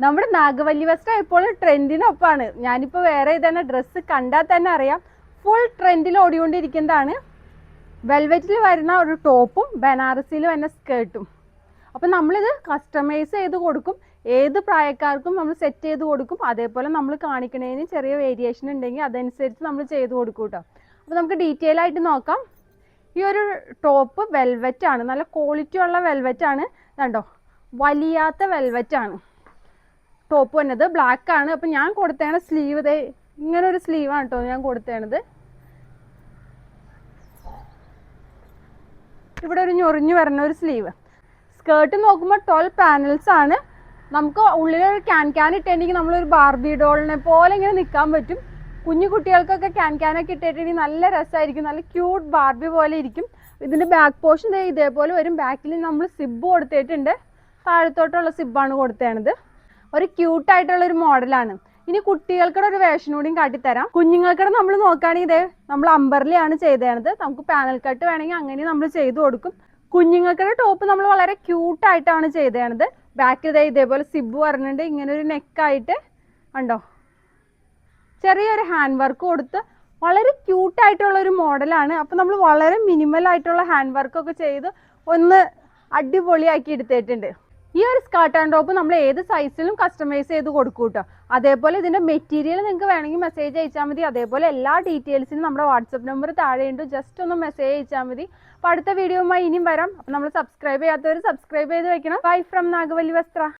നമ്മുടെ നാഗവല്ലി വസ്ത്രം ഇപ്പോൾ ട്രെൻഡിനൊപ്പമാണ്. ഞാനിപ്പോൾ വേറെ ഇതന്നെ ഡ്രസ്സ് കണ്ടാൽ തന്നെ അറിയാം, ഫുൾ ട്രെൻഡിൽ ഓടിക്കൊണ്ടിരിക്കുന്നതാണ്. വെൽവെറ്റിൽ വരുന്ന ഒരു ടോപ്പും ബനാറസിയിൽ വരുന്ന സ്കേർട്ടും. അപ്പം നമ്മളിത് കസ്റ്റമൈസ് ചെയ്ത് കൊടുക്കും, ഏത് പ്രായക്കാർക്കും നമ്മൾ സെറ്റ് ചെയ്ത് കൊടുക്കും. അതേപോലെ നമ്മൾ കാണിക്കുന്നതിന് ചെറിയ വേരിയേഷൻ ഉണ്ടെങ്കിൽ അതനുസരിച്ച് നമ്മൾ ചെയ്ത് കൊടുക്കും കേട്ടോ. അപ്പോൾ നമുക്ക് ഡീറ്റെയിൽ ആയിട്ട് നോക്കാം. ഈ ഒരു ടോപ്പ് വെൽവെറ്റ് ആണ്, നല്ല ക്വാളിറ്റി ഉള്ള വെൽവെറ്റ് ആണ്. കണ്ടോ, വലിയാത്ത വെൽവെറ്റ് ആണ് ടോപ്പ് വന്നത്. ബ്ലാക്ക് ആണ്. അപ്പം ഞാൻ കൊടുത്തേണ സ്ലീവ് ഇതേ ഇങ്ങനെ ഒരു സ്ലീവാണ് കേട്ടോ ഞാൻ കൊടുത്തേണത്. ഇവിടെ ഒരു ഞൊറിഞ്ഞു വരുന്ന ഒരു സ്ലീവ്. സ്കേർട്ട് നോക്കുമ്പോൾ 12 പാനൽസ് ആണ്. നമുക്ക് ഉള്ളിലൊരു ക്യാൻ ഇട്ടുണ്ടെങ്കിൽ നമ്മളൊരു ബാർബി ഡോളിനെ പോലെ ഇങ്ങനെ നിൽക്കാൻ പറ്റും. കുഞ്ഞു കുട്ടികൾക്കൊക്കെ ക്യാനൊക്കെ ഇട്ടിട്ടുണ്ടെങ്കിൽ നല്ല രസമായിരിക്കും, നല്ല ക്യൂട്ട് ബാർബി പോലെ ഇരിക്കും. ഇതിൻ്റെ ബാക്ക് പോർഷൻ ഇതേപോലെ വരും. ബാക്കിൽ നമ്മൾ സിബ് കൊടുത്തിട്ടുണ്ട്, താഴത്തോട്ടുള്ള സിബാണ് കൊടുത്തേണത്. ഒരു ക്യൂട്ടായിട്ടുള്ളൊരു മോഡലാണ്. ഇനി കുട്ടികൾക്കുടെ ഒരു വേഷം കൂടിയും കാട്ടിത്തരാം. കുഞ്ഞുങ്ങൾക്കുടെ നമ്മൾ നോക്കുകയാണെങ്കിൽ ഇതേ നമ്മൾ അമ്പർലയാണ് ചെയ്തേണത്. നമുക്ക് പാനൽ കട്ട് വേണമെങ്കിൽ അങ്ങനെ നമ്മൾ ചെയ്ത് കൊടുക്കും. കുഞ്ഞുങ്ങൾക്കുടെ ടോപ്പ് നമ്മൾ വളരെ ക്യൂട്ടായിട്ടാണ് ചെയ്തേണത്. ബാക്കിൽ ഇതേപോലെ സിബ് പറഞ്ഞിട്ട് ഇങ്ങനെ ഒരു നെക്കായിട്ട് കണ്ടോ, ചെറിയൊരു ഹാൻഡ് വർക്ക് കൊടുത്ത് വളരെ ക്യൂട്ടായിട്ടുള്ള ഒരു മോഡലാണ്. അപ്പം നമ്മൾ വളരെ മിനിമൽ ആയിട്ടുള്ള ഹാൻഡ് വർക്കൊക്കെ ചെയ്ത് ഒന്ന് അടിപൊളിയാക്കി എടുത്തിട്ടുണ്ട്. ഈ ഒരു സ്കേർട്ട് ആൻഡ് ടോപ്പ് നമ്മൾ ഏത് സൈസിലും കസ്റ്റമൈസ് ചെയ്ത് കൊടുക്കും കേട്ടോ. അതേപോലെ ഇതിൻ്റെ മെറ്റീരിയൽ നിങ്ങൾക്ക് വേണമെങ്കിൽ മെസ്സേജ് അയച്ചാൽ മതി. അതേപോലെ എല്ലാ ഡീറ്റെയിൽസിനും നമ്മുടെ വാട്സപ്പ് നമ്പർ താഴെയുണ്ട്, ജസ്റ്റ് ഒന്ന് മെസ്സേജ് അയച്ചാൽ മതി. അപ്പോൾ അടുത്ത വീഡിയോയുമായി ഇനിയും വരാം. അപ്പോൾ നമ്മൾ സബ്സ്ക്രൈബ് ചെയ്യാത്തവർ സബ്സ്ക്രൈബ് ചെയ്ത് വെക്കണം. ബൈ ഫ്രം നാഗവല്ലി വസ്ത്ര.